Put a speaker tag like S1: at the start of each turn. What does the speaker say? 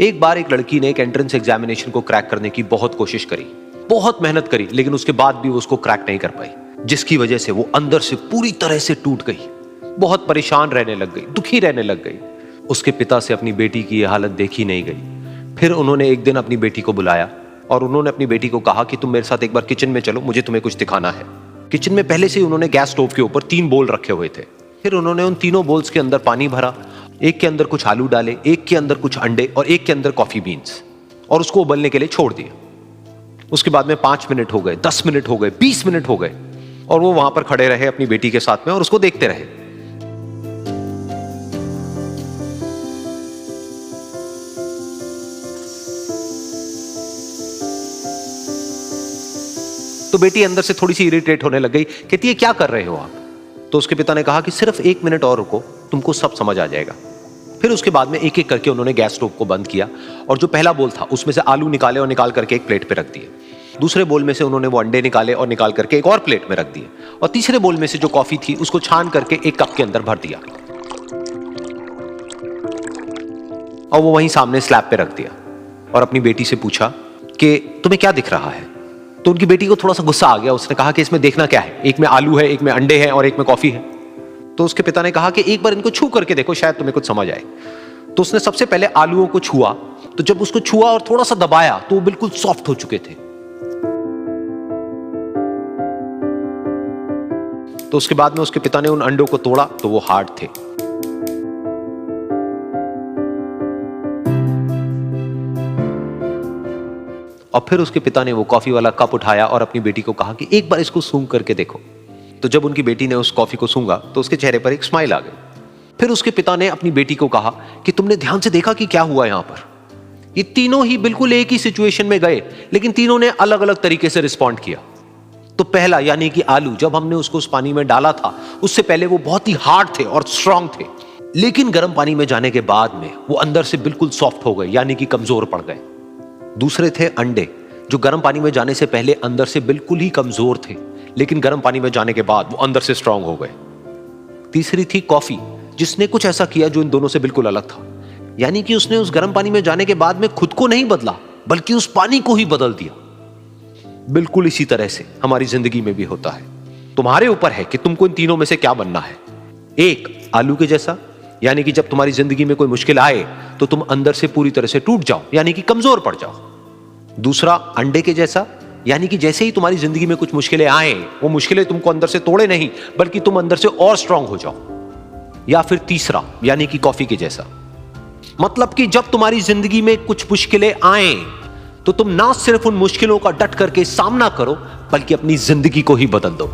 S1: एक बार एक लड़की ने एक एंट्रेंस एग्जामिनेशन को क्रैक करने की बहुत कोशिश करी, बहुत मेहनत करी, लेकिन उसके बाद भी वो उसको क्रैक नहीं कर पाई, जिसकी वजह से वो अंदर से पूरी तरह से टूट गई, बहुत परेशान रहने लग गई, दुखी रहने लग गई। उसके पिता से अपनी बेटी की यह हालत देखी नहीं गई। फिर उन्होंने एक दिन अपनी बेटी को बुलाया और उन्होंने अपनी बेटी को कहा कि तुम मेरे साथ एक बार किचन में चलो, मुझे तुम्हें कुछ दिखाना है। किचन में पहले से ही उन्होंने गैस स्टोव के ऊपर 3 बोल रखे हुए थे। फिर उन्होंने उन तीनों बोल्स के अंदर पानी भरा, एक के अंदर कुछ आलू डाले, एक के अंदर कुछ अंडे और एक के अंदर कॉफी बीन्स, और उसको उबलने के लिए छोड़ दिया। उसके बाद में 5 मिनट हो गए, 10 मिनट हो गए, 20 मिनट हो गए, और वो वहां पर खड़े रहे अपनी बेटी के साथ में और उसको देखते रहे। तो बेटी अंदर से थोड़ी सी इरिटेट होने लग गई, कहती है क्या कर रहे हो आप? तो उसके पिता ने कहा कि सिर्फ 1 मिनट और रुको, तुमको सब समझ आ जाएगा। फिर उसके बाद में एक एक करके उन्होंने गैस स्टोव को बंद किया और जो पहला बोल था उसमें से आलू निकाले और निकाल करके एक प्लेट पे रख दिए। दूसरे बोल में से उन्होंने वो अंडे निकाले और निकाल करके एक और प्लेट में रख दिए, और तीसरे बोल में से जो कॉफी थी उसको छान करके एक कप के अंदर भर दिया और वो वहीं सामने स्लैब पे रख दिया और अपनी बेटी से पूछा कि तुम्हें क्या दिख रहा है? तो उनकी बेटी को थोड़ा सा गुस्सा आ गया। उसने कहा कि इसमें देखना क्या है, एक में आलू है, एक में अंडे हैं और एक में कॉफी है। तो उसके पिता ने कहा कि एक बार इनको छू करके देखो, शायद तुम्हें कुछ समझ आए। तो उसने सबसे पहले आलूओं को छुआ, तो जब उसको छुआ और थोड़ा सा दबाया तो वो बिल्कुल सॉफ्ट हो चुके थे। तो उसके बाद में उसके पिता ने उन अंडों को तोड़ा तो वो हार्ड थे। और फिर उसके पिता ने वो कॉफी वाला कप उठाया और अपनी बेटी को कहा कि एक बार इसको सूंघ करके देखो। तो जब उनकी बेटी ने उस कॉफी को सूंघा तो उसके चेहरे पर एक स्माइल आ गई। फिर उसके पिता ने अपनी बेटी को कहा कि तुमने ध्यान से देखा कि क्या हुआ यहां पर? ये तीनों ही बिल्कुल एक ही सिचुएशन में गए, लेकिन तीनों ने अलग अलग तरीके से रिस्पॉन्ड किया। तो पहला यानी कि आलू, जब हमने उसको उस पानी में डाला था उससे पहले वो बहुत ही हार्ड थे और स्ट्रांग थे, लेकिन गर्म पानी में जाने के बाद में वो अंदर से बिल्कुल सॉफ्ट हो गए, यानी कि कमजोर पड़ गए। दूसरे थे अंडे, जो गर्म पानी में जाने से पहले अंदर से बिल्कुल ही कमजोर थे, लेकिन गर्म पानी में जाने के बाद वो अंदर से स्ट्रांग हो गए। तीसरी थी कॉफी, जिसने कुछ ऐसा किया जो इन दोनों से बिल्कुल अलग था, यानी कि उसने उस गर्म पानी में जाने के बाद में खुद को नहीं बदला, बल्कि उस पानी को ही बदल दिया। बिल्कुल इसी तरह से हमारी जिंदगी में भी होता है। तुम्हारे ऊपर है कि तुमको इन तीनों में से क्या बनना है। एक, आलू के जैसा, यानी कि जब तुम्हारी जिंदगी में कोई मुश्किल आए तो तुम अंदर से पूरी तरह से टूट जाओ, यानी कि कमजोर पड़ जाओ। दूसरा, अंडे के जैसा, यानी कि जैसे ही तुम्हारी जिंदगी में कुछ मुश्किलें आए, वो मुश्किलें तुमको अंदर से तोड़े नहीं, बल्कि तुम अंदर से और स्ट्रांग हो जाओ। या फिर तीसरा, यानी कि कॉफी के जैसा, मतलब कि जब तुम्हारी जिंदगी में कुछ मुश्किलें आए तो तुम ना सिर्फ उन मुश्किलों का डट करके सामना करो, बल्कि अपनी जिंदगी को ही बदल दो।